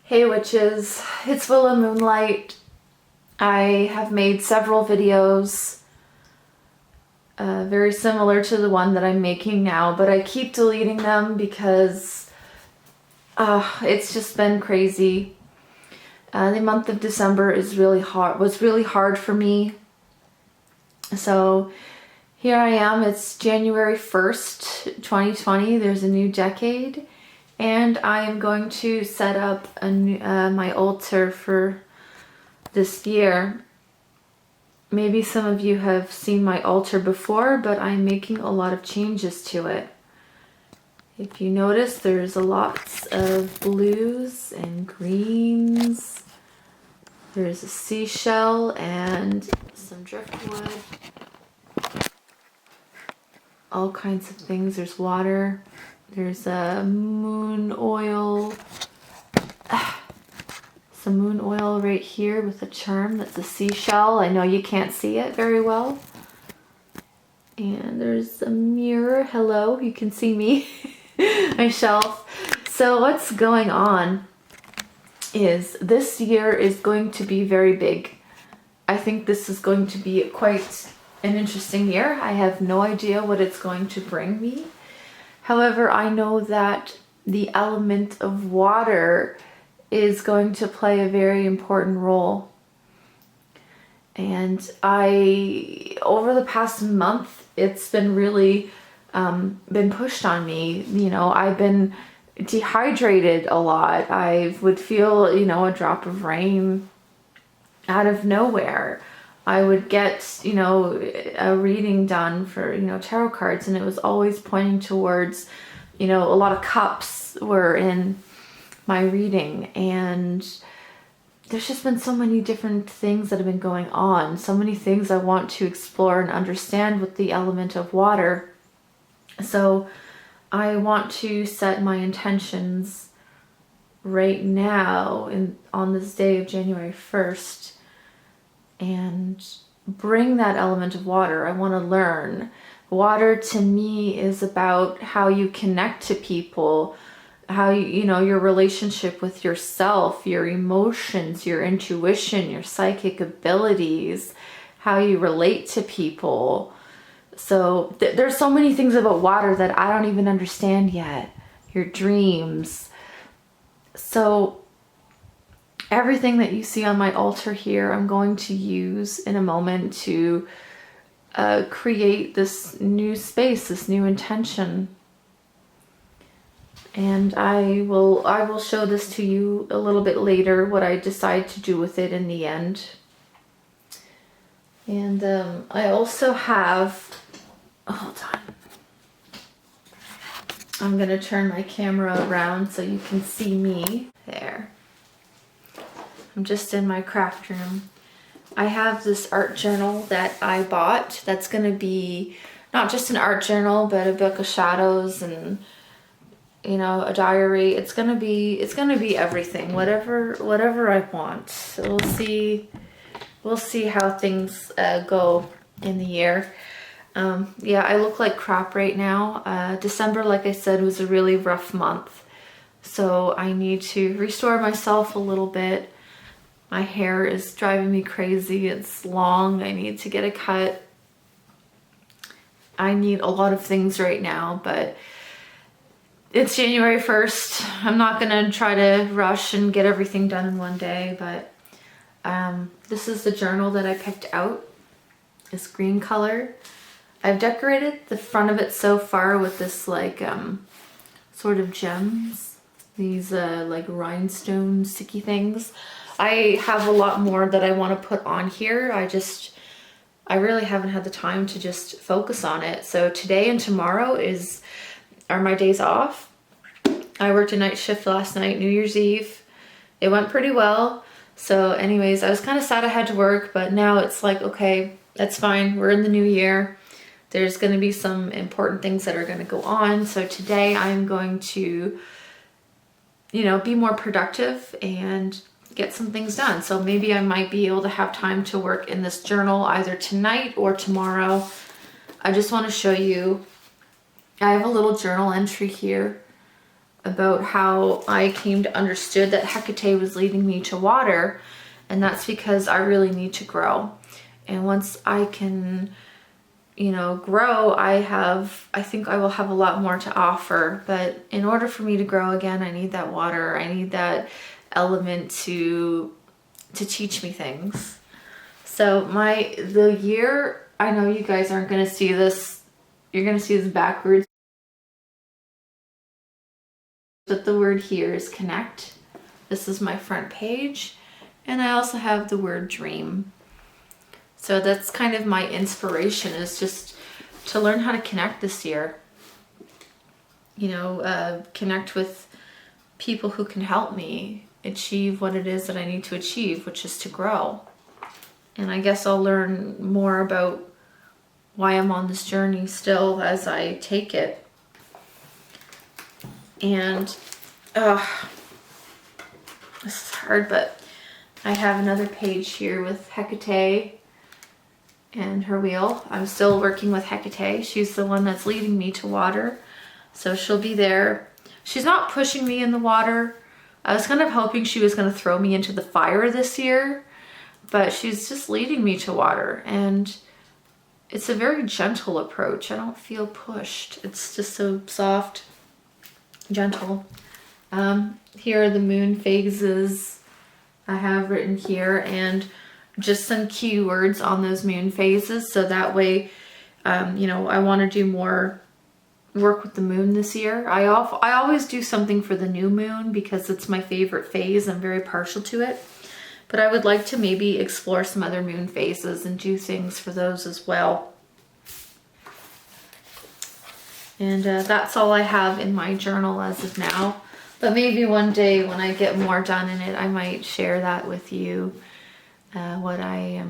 Hey witches, it's full of moonlight. I have made several videos very similar to the one that I'm making now, but I keep deleting them because it's just been crazy. The month of December was really hard for me. So here I am, it's January 1st, 2020, there's a new decade. And I am going to set up my altar for this year. Maybe some of you have seen my altar before, but I'm making a lot of changes to it. If you notice, there's lots of blues and greens. There's a seashell and some driftwood. All kinds of things. There's water. There's a moon oil, some moon oil right here with a charm that's a seashell. I know you can't see it very well. And there's a mirror. Hello, you can see me, my shelf. So what's going on is this year is going to be very big. I think this is going to be quite an interesting year. I have no idea what it's going to bring me. However, I know that the element of water is going to play a very important role. And over the past month, it's been really been pushed on me. You know, I've been dehydrated a lot. I would feel, a drop of rain out of nowhere. I would get, a reading done for, tarot cards, and it was always pointing towards, a lot of cups were in my reading, and there's just been so many different things that have been going on, so many things I want to explore and understand with the element of water. So I want to set my intentions right now on this day of January 1st. And bring that element of water. I want to learn. Water to me is about how you connect to people, how your relationship with yourself, your emotions, your intuition, your psychic abilities, how you relate to people. So there's so many things about water that I don't even understand yet. Your dreams. So everything that you see on my altar here, I'm going to use in a moment to create this new space, this new intention. And I will show this to you a little bit later, what I decide to do with it in the end. And I also have, hold on. I'm going to turn my camera around so you can see me. There. I'm just in my craft room. I have this art journal that I bought that's going to be not just an art journal, but a book of shadows and a diary. It's going to be everything, whatever I want. So we'll see how things go in the year. Yeah, I look like crap right now. December, like I said, was a really rough month. So I need to restore myself a little bit. My hair is driving me crazy. It's long. I need to get a cut. I need a lot of things right now, but it's January 1st. I'm not going to try to rush and get everything done in one day, but this is the journal that I picked out. It's green color. I've decorated the front of it so far with this sort of gems. These rhinestone sticky things. I have a lot more that I want to put on here. I really haven't had the time to just focus on it. So today and tomorrow are my days off. I worked a night shift last night, New Year's Eve. It went pretty well. So anyways, I was kind of sad I had to work, but now it's like, okay, that's fine. We're in the new year. There's going to be some important things that are going to go on. So today I'm going to, be more productive and get some things done. So maybe I might be able to have time to work in this journal either tonight or tomorrow. I just want to show you, I have a little journal entry here about how I came to understood that Hekate was leading me to water, and that's because I really need to grow. And once I can, you know, grow, I think I will have a lot more to offer. But in order for me to grow again, I need that water. I need that element to teach me things. So the year, I know you guys aren't going to see this. You're going to see this backwards. But the word here is connect. This is my front page. And I also have the word dream. So that's kind of my inspiration, is just to learn how to connect this year. You know, connect with people who can help me achieve what it is that I need to achieve, which is to grow. And I guess I'll learn more about why I'm on this journey still as I take it. And this is hard, but I have another page here with Hekate and her wheel. I'm still working with Hekate. She's the one that's leading me to water. So she'll be there. She's not pushing me in the water. I was kind of hoping she was going to throw me into the fire this year, but she's just leading me to water. And it's a very gentle approach. I don't feel pushed. It's just so soft, gentle. Here are the moon phases I have written here, and just some keywords on those moon phases. So that way, you know, I want to do more work with the moon this year. I always do something for the new moon because it's my favorite phase. I'm very partial to it. But I would like to maybe explore some other moon phases and do things for those as well. And that's all I have in my journal as of now. But maybe one day when I get more done in it, I might share that with you. What I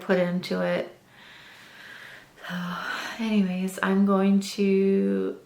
put into it. Anyways, I'm going to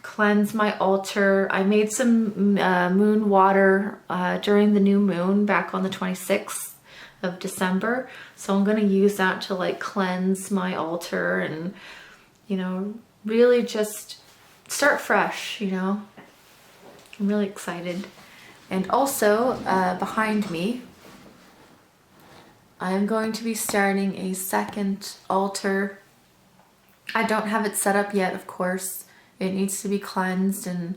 cleanse my altar. I made some moon water during the new moon back on the 26th of December. So I'm going to use that to like cleanse my altar and, you know, really just start fresh, you know. I'm really excited. And also behind me, I'm going to be starting a second altar. I don't have it set up yet, of course. It needs to be cleansed, and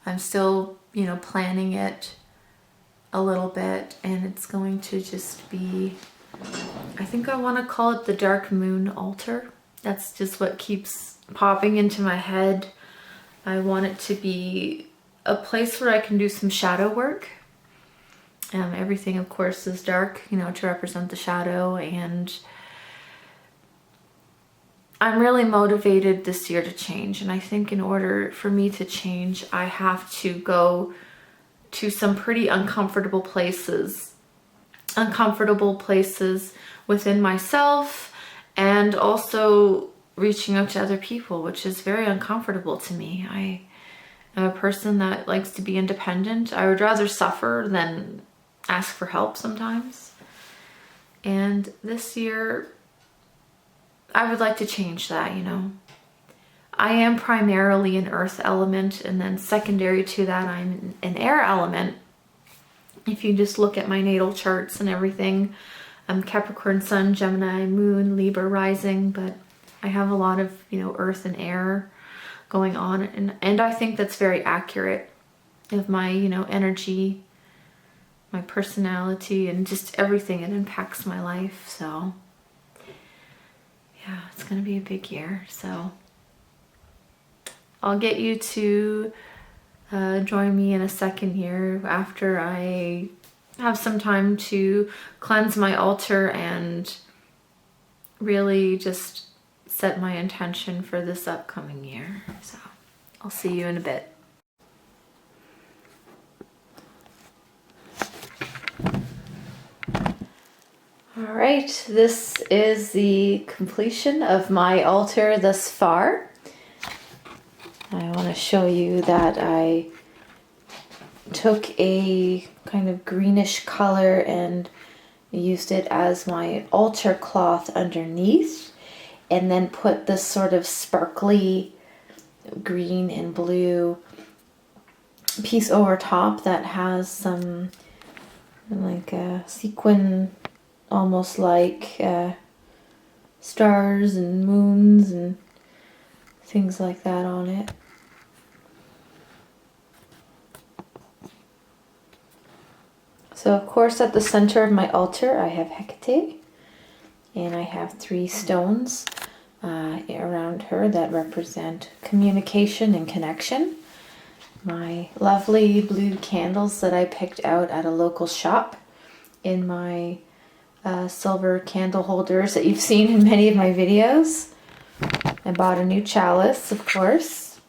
I'm still, you know, planning it a little bit. And it's going to just be, I think I want to call it the Dark Moon Altar. That's just what keeps popping into my head. I want it to be a place where I can do some shadow work. Everything, of course, is dark, you know, to represent the shadow. And I'm really motivated this year to change. And I think in order for me to change, I have to go to some pretty uncomfortable places. Uncomfortable places within myself, and also reaching out to other people, which is very uncomfortable to me. I am a person that likes to be independent. I would rather suffer than ask for help sometimes. And this year, I would like to change that, you know. I am primarily an earth element, and then secondary to that, I'm an air element. If you just look at my natal charts and everything, I'm Capricorn Sun, Gemini Moon, Libra rising, but I have a lot of, you know, earth and air going on, and I think that's very accurate of my, you know, energy, my personality, and just everything. It impacts my life. So yeah, it's gonna be a big year. So I'll get you to join me in a second here after I have some time to cleanse my altar and really just set my intention for this upcoming year. So I'll see you in a bit. All right, this is the completion of my altar thus far. I want to show you that I took a kind of greenish color and used it as my altar cloth underneath, and then put this sort of sparkly green and blue piece over top that has some like a sequin, almost like stars and moons and things like that on it. So of course at the center of my altar I have Hekate, and I have 3 stones around her that represent communication and connection. My lovely blue candles that I picked out at a local shop in my silver candle holders that you've seen in many of my videos. I bought a new chalice, of course.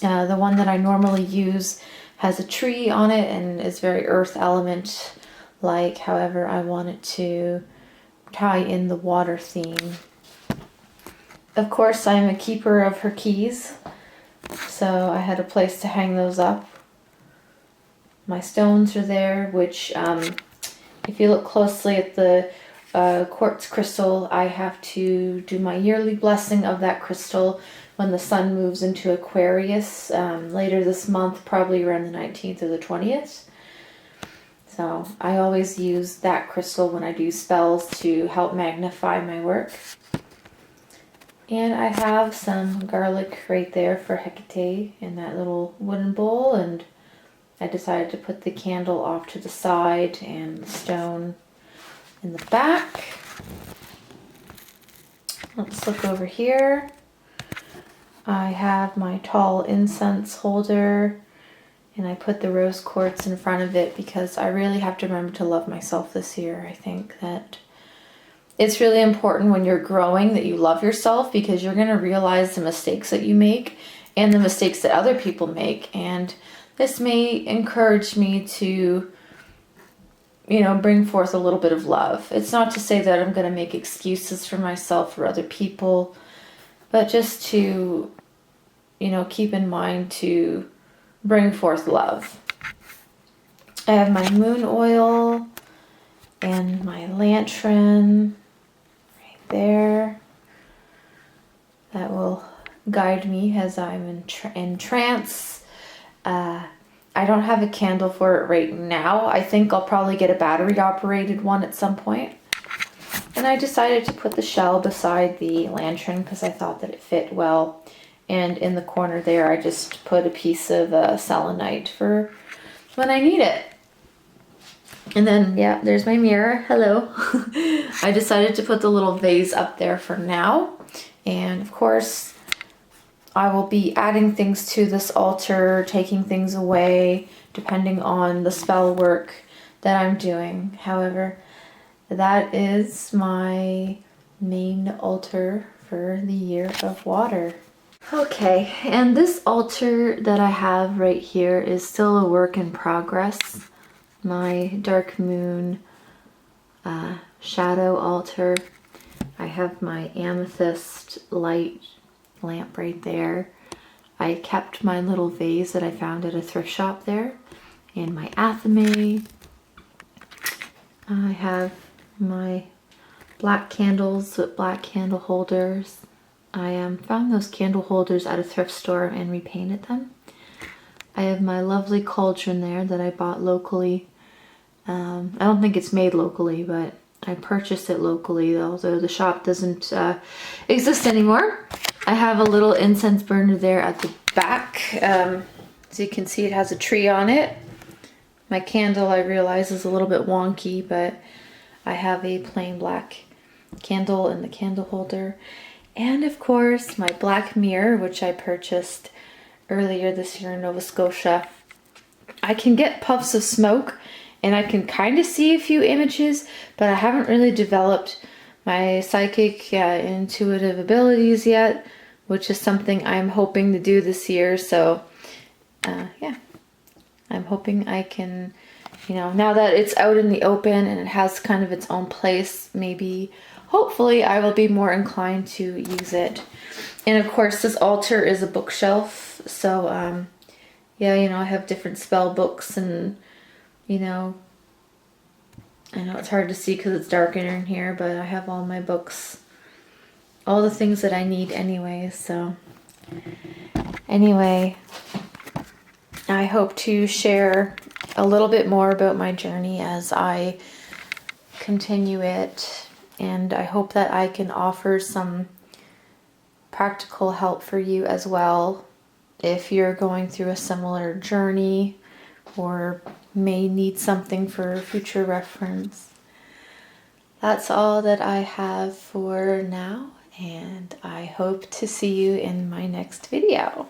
The one that I normally use has a tree on it and is very earth element like. However, I wanted to tie in the water theme. Of course, I'm a keeper of her keys, so I had a place to hang those up. My stones are there, which if you look closely at the quartz crystal, I have to do my yearly blessing of that crystal when the sun moves into Aquarius later this month, probably around the 19th or the 20th. So I always use that crystal when I do spells to help magnify my work. And I have some garlic right there for Hekate in that little wooden bowl, and I decided to put the candle off to the side and the stone in the back. Let's look over here. I have my tall incense holder, and I put the rose quartz in front of it because I really have to remember to love myself this year. I think that it's really important when you're growing that you love yourself, because you're going to realize the mistakes that you make and the mistakes that other people make. And this may encourage me to, bring forth a little bit of love. It's not to say that I'm going to make excuses for myself or other people, but just to, keep in mind to bring forth love. I have my moon oil and my lantern right there. That will guide me as I'm in trance. I don't have a candle for it right now. I think I'll probably get a battery operated one at some point. And I decided to put the shell beside the lantern because I thought that it fit well. And in the corner there, I just put a piece of selenite for when I need it. And then, yeah, there's my mirror. Hello. I decided to put the little vase up there for now. And of course, I will be adding things to this altar, taking things away, depending on the spell work that I'm doing. However, that is my main altar for the year of water. Okay, and this altar that I have right here is still a work in progress. My dark moon shadow altar. I have my amethyst light lamp right there. I kept my little vase that I found at a thrift shop there, and my athame. I have my black candles with black candle holders. I found those candle holders at a thrift store and repainted them. I have my lovely cauldron there that I bought locally. I don't think it's made locally, but I purchased it locally, although the shop doesn't exist anymore. I have a little incense burner there at the back. As you can see, it has a tree on it. My candle, I realize, is a little bit wonky, but I have a plain black candle in the candle holder. And of course, my black mirror, which I purchased earlier this year in Nova Scotia. I can get puffs of smoke and I can kind of see a few images, but I haven't really developed my psychic intuitive abilities yet, which is something I'm hoping to do this year. So yeah, I'm hoping I can, now that it's out in the open and it has kind of its own place, maybe hopefully I will be more inclined to use it. And of course, this altar is a bookshelf, so yeah, I have different spell books, and I know it's hard to see because it's darker in here, but I have all my books, all the things that I need anyway. So Anyway, I hope to share a little bit more about my journey as I continue it, and I hope that I can offer some practical help for you as well if you're going through a similar journey or may need something for future reference. That's all that I have for now, and I hope to see you in my next video.